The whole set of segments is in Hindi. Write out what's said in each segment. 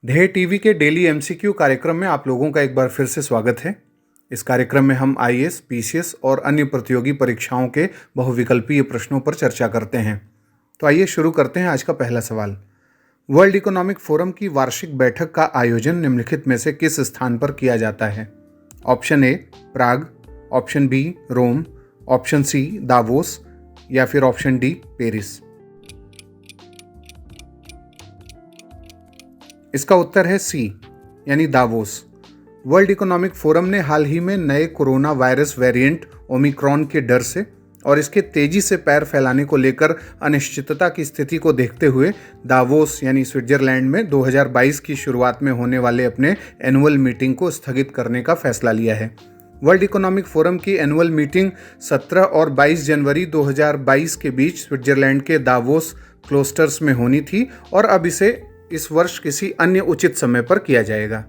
ढे टीवी के डेली एमसीक्यू कार्यक्रम में आप लोगों का एक बार फिर से स्वागत है। इस कार्यक्रम में हम आईएएस, पीसीएस और अन्य प्रतियोगी परीक्षाओं के बहुविकल्पीय प्रश्नों पर चर्चा करते हैं। तो आइए शुरू करते हैं आज का पहला सवाल। वर्ल्ड इकोनॉमिक फोरम की वार्षिक बैठक का आयोजन निम्नलिखित में से किस स्थान पर किया जाता है? Option A Prague, option B Rome, option C Davos या फिर ऑप्शन डी पेरिस। इसका उत्तर है सी यानी दावोस। वर्ल्ड इकोनॉमिक फोरम ने हाल ही में नए कोरोना वायरस वेरिएंट ओमिक्रॉन के डर से और इसके तेजी से पैर फैलाने को लेकर अनिश्चितता की स्थिति को देखते हुए दावोस यानी स्विट्जरलैंड में 2022 की शुरुआत में होने वाले अपने एनुअल मीटिंग को स्थगित करने का फैसला लिया है। वर्ल्ड इकोनॉमिक फोरम की एनुअल मीटिंग 17 और 22 जनवरी 2022 के बीच स्विट्जरलैंड के दावोस क्लोस्टर्स में होनी थी और अब इसे इस वर्ष किसी अन्य उचित समय पर किया जाएगा।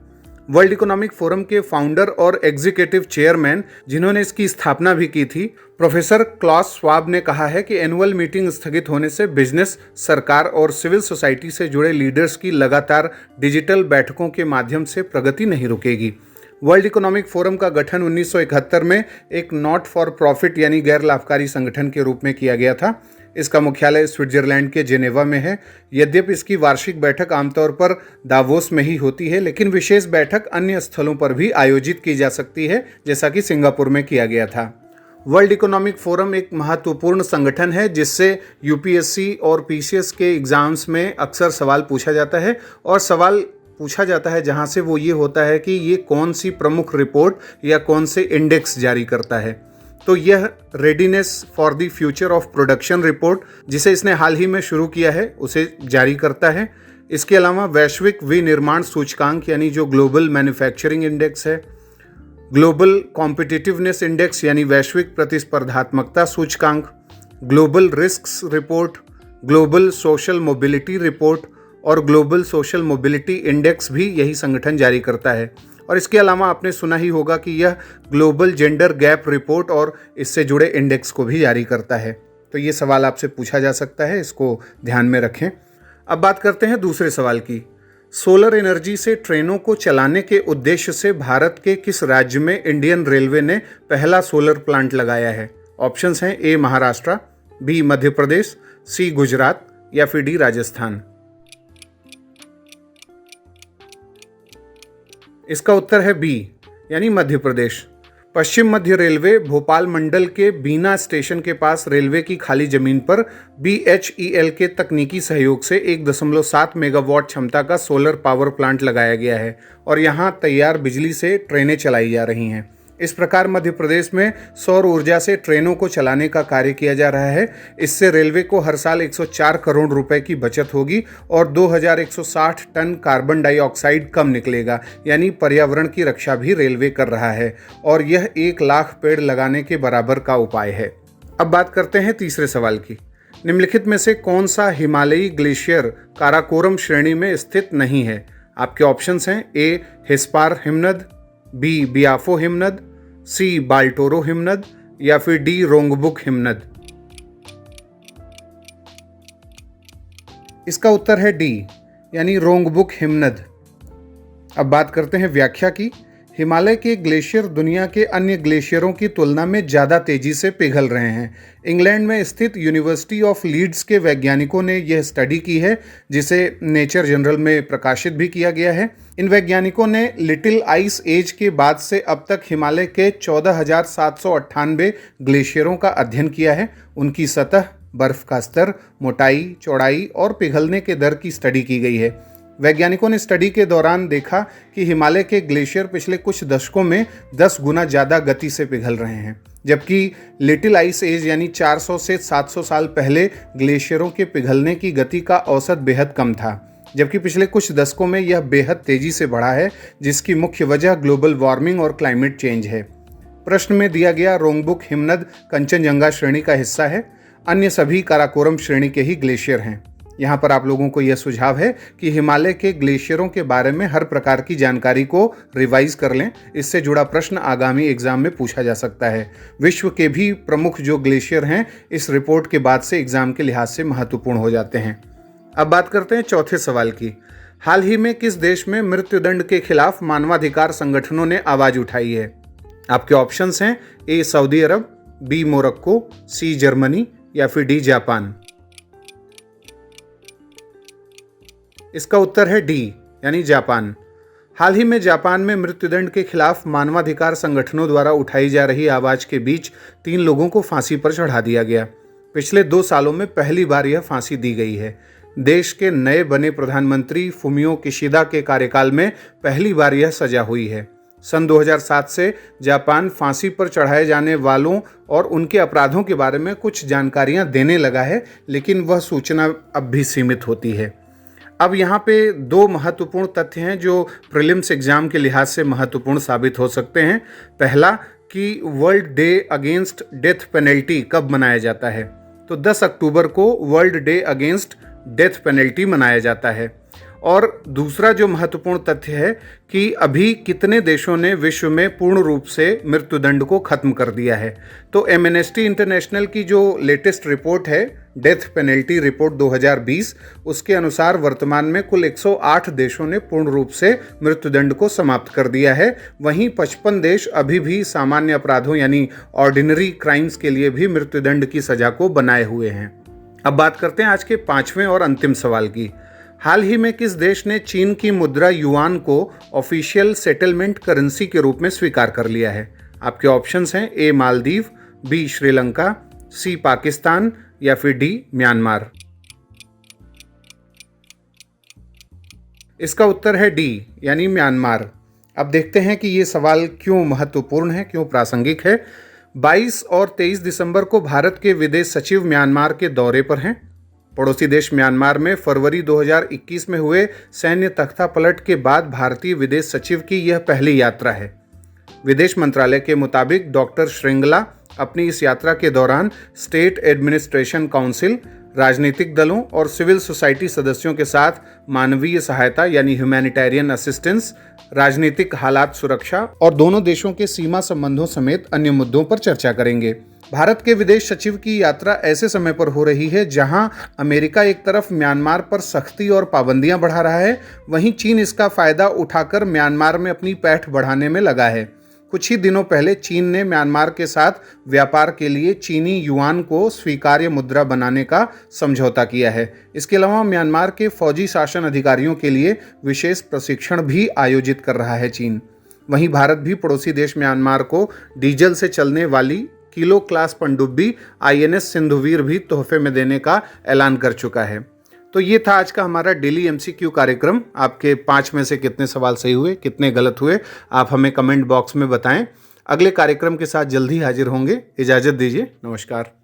वर्ल्ड इकोनॉमिक फोरम के फाउंडर और एग्जीक्यूटिव चेयरमैन, जिन्होंने इसकी स्थापना भी की थी, प्रोफेसर क्लॉस श्वाब ने कहा है कि एनुअल मीटिंग स्थगित होने से बिजनेस, सरकार और सिविल सोसाइटी से जुड़े लीडर्स की लगातार डिजिटल बैठकों के माध्यम से प्रगति नहीं रुकेगी। वर्ल्ड इकोनॉमिक फोरम का गठन 1971 में एक नॉट फॉर प्रॉफिट यानी गैर लाभकारी संगठन के रूप में किया गया था। इसका मुख्यालय स्विट्जरलैंड के जेनेवा में है। यद्यपि इसकी वार्षिक बैठक आमतौर पर दावोस में ही होती है, लेकिन विशेष बैठक अन्य स्थलों पर भी आयोजित की जा सकती है, जैसा कि सिंगापुर में किया गया था। वर्ल्ड इकोनॉमिक फोरम एक महत्वपूर्ण संगठन है जिससे यूपीएससी और पीसीएस के एग्जाम्स में अक्सर सवाल पूछा जाता है और सवाल पूछा जाता है जहां से वो ये होता है कि ये कौन सी प्रमुख रिपोर्ट या कौन से इंडेक्स जारी करता है। तो यह readiness for the future of production report, जिसे इसने हाल ही में शुरू किया है, उसे जारी करता है। इसके अलावा वैश्विक विनिर्माण सूचकांक यानी जो ग्लोबल मैन्युफैक्चरिंग इंडेक्स है, ग्लोबल कॉम्पिटिटिवनेस इंडेक्स यानी वैश्विक प्रतिस्पर्धात्मकता सूचकांक, global risks report, global social mobility report और ग्लोबल सोशल मोबिलिटी इंडेक्स भी यही संगठन जारी करता है। और इसके अलावा आपने सुना ही होगा कि यह ग्लोबल जेंडर गैप रिपोर्ट और इससे जुड़े इंडेक्स को भी जारी करता है। तो ये सवाल आपसे पूछा जा सकता है, इसको ध्यान में रखें। अब बात करते हैं दूसरे सवाल की। सोलर एनर्जी से ट्रेनों को चलाने के उद्देश्य से भारत के किस राज्य में इंडियन रेलवे ने पहला सोलर प्लांट लगाया है? ऑप्शंस हैं ए महाराष्ट्र, बी मध्य प्रदेश, सी गुजरात या फिर डी राजस्थान। इसका उत्तर है बी यानी मध्य प्रदेश। पश्चिम मध्य रेलवे भोपाल मंडल के बीना स्टेशन के पास रेलवे की खाली जमीन पर BHEL के तकनीकी सहयोग से 1.7 मेगावाट क्षमता का सोलर पावर प्लांट लगाया गया है और यहां तैयार बिजली से ट्रेनें चलाई जा रही हैं। इस प्रकार मध्य प्रदेश में सौर ऊर्जा से ट्रेनों को चलाने का कार्य किया जा रहा है। इससे रेलवे को हर साल 104 करोड़ रुपए की बचत होगी और 2160 टन कार्बन डाइऑक्साइड कम निकलेगा, यानी पर्यावरण की रक्षा भी रेलवे कर रहा है और यह 1 लाख पेड़ लगाने के बराबर का उपाय है। अब बात करते हैं तीसरे सवाल की। निम्नलिखित में से कौन सा हिमालयी ग्लेशियर काराकोरम श्रेणी में स्थित नहीं है? आपके ऑप्शंस हैं ए हिस्पार हिमनद, बी बियाफो हिमनद, सी बाल्टोरो हिमनद या फिर डी रोंगबुक हिमनद। इसका उत्तर है डी यानी रोंगबुक हिमनद। अब बात करते हैं व्याख्या की। हिमालय के ग्लेशियर दुनिया के अन्य ग्लेशियरों की तुलना में ज़्यादा तेजी से पिघल रहे हैं। इंग्लैंड में स्थित यूनिवर्सिटी ऑफ लीड्स के वैज्ञानिकों ने यह स्टडी की है, जिसे नेचर जनरल में प्रकाशित भी किया गया है। इन वैज्ञानिकों ने लिटिल आइस एज के बाद से अब तक हिमालय के 14,798 ग्लेशियरों का अध्ययन किया है। उनकी सतह, बर्फ का स्तर, मोटाई, चौड़ाई और पिघलने के दर की स्टडी की गई है। वैज्ञानिकों ने स्टडी के दौरान देखा कि हिमालय के ग्लेशियर पिछले कुछ दशकों में 10 गुना ज़्यादा गति से पिघल रहे हैं, जबकि लिटिल आइस एज यानी 400 से 700 साल पहले ग्लेशियरों के पिघलने की गति का औसत बेहद कम था, जबकि पिछले कुछ दशकों में यह बेहद तेजी से बढ़ा है, जिसकी मुख्य वजह ग्लोबल वार्मिंग और क्लाइमेट चेंज है। प्रश्न में दिया गया रोंगबुक हिमनद कंचनजंगा श्रेणी का हिस्सा है। अन्य सभी काराकोरम श्रेणी के ही ग्लेशियर हैं। यहाँ पर आप लोगों को यह सुझाव है कि हिमालय के ग्लेशियरों के बारे में हर प्रकार की जानकारी को रिवाइज कर लें। इससे जुड़ा प्रश्न आगामी एग्जाम में पूछा जा सकता है। विश्व के भी प्रमुख जो ग्लेशियर हैं इस रिपोर्ट के बाद से एग्जाम के लिहाज से महत्वपूर्ण हो जाते हैं। अब बात करते हैं चौथे सवाल की। हाल ही में किस देश में मृत्युदंड के खिलाफ मानवाधिकार संगठनों ने आवाज उठाई है? आपके ऑप्शंस हैं ए सऊदी अरब, बी मोरक्को, सी जर्मनी या फिर डी जापान। इसका उत्तर है डी यानी जापान। हाल ही में जापान में मृत्युदंड के खिलाफ मानवाधिकार संगठनों द्वारा उठाई जा रही आवाज के बीच 3 लोगों को फांसी पर चढ़ा दिया गया। पिछले 2 सालों में पहली बार यह फांसी दी गई है। देश के नए बने प्रधानमंत्री फुमियो किशिदा के कार्यकाल में पहली बार यह सजा हुई है। सन 2007 से जापान फांसी पर चढ़ाए जाने वालों और उनके अपराधों के बारे में कुछ जानकारियां देने लगा है, लेकिन वह सूचना अब भी सीमित होती है। अब यहाँ पे 2 महत्वपूर्ण तथ्य हैं जो प्रीलिम्स एग्जाम के लिहाज से महत्वपूर्ण साबित हो सकते हैं। पहला कि world day against death penalty कब मनाया जाता है? तो 10 अक्टूबर को world day against death penalty मनाया जाता है। और दूसरा जो महत्वपूर्ण तथ्य है कि अभी कितने देशों ने विश्व में पूर्ण रूप से मृत्युदंड को खत्म कर दिया है। तो एमनेस्टी इंटरनेशनल की जो लेटेस्ट रिपोर्ट है, डेथ पेनल्टी रिपोर्ट 2020, उसके अनुसार वर्तमान में कुल 108 देशों ने पूर्ण रूप से मृत्युदंड को समाप्त कर दिया है। वहीं 55 देश अभी भी सामान्य अपराधों यानी ऑर्डिनरी क्राइम्स के लिए भी मृत्युदंड की सजा को बनाए हुए हैं। अब बात करते हैं आज के 5वें और अंतिम सवाल की। हाल ही में किस देश ने चीन की मुद्रा युआन को ऑफिशियल सेटलमेंट करेंसी के रूप में स्वीकार कर लिया है? आपके ऑप्शंस हैं ए मालदीव, बी श्रीलंका, सी पाकिस्तान या फिर डी म्यांमार। इसका उत्तर है डी यानी म्यांमार। अब देखते हैं कि ये सवाल क्यों महत्वपूर्ण है, क्यों प्रासंगिक है। 22 और 23 दिसंबर को भारत के विदेश सचिव म्यांमार के दौरे पर हैं। पड़ोसी देश म्यांमार में फरवरी 2021 में हुए सैन्य तख्तापलट के बाद भारतीय विदेश सचिव की यह पहली यात्रा है। विदेश मंत्रालय के मुताबिक डॉक्टर श्रृंगला अपनी इस यात्रा के दौरान स्टेट एडमिनिस्ट्रेशन काउंसिल, राजनीतिक दलों और सिविल सोसाइटी सदस्यों के साथ मानवीय सहायता यानी ह्यूमैनिटेरियन असिस्टेंस, राजनीतिक हालात सुरक्षा और दोनों देशों के सीमा संबंधों समेत अन्य मुद्दों पर चर्चा करेंगे। भारत के विदेश सचिव की यात्रा ऐसे समय पर हो रही है जहां अमेरिका एक तरफ म्यांमार पर सख्ती और पाबंदियां बढ़ा रहा है, वहीं चीन इसका फायदा उठाकर म्यांमार में अपनी पैठ बढ़ाने में लगा है। कुछ ही दिनों पहले चीन ने म्यांमार के साथ व्यापार के लिए चीनी युआन को स्वीकार्य मुद्रा बनाने का समझौता किया है। इसके अलावा म्यांमार के फौजी शासन अधिकारियों के लिए विशेष प्रशिक्षण भी आयोजित कर रहा है चीन। वहीं भारत भी पड़ोसी देश म्यांमार को डीजल से चलने वाली किलो क्लास पनडुब्बी INS सिंधुवीर भी तोहफे में देने का ऐलान कर चुका है। तो ये था आज का हमारा डेली MCQ कार्यक्रम। आपके 5 में से कितने सवाल सही हुए, कितने गलत हुए, आप हमें कमेंट बॉक्स में बताएं। अगले कार्यक्रम के साथ जल्दी हाजिर होंगे। इजाज़त दीजिए, नमस्कार।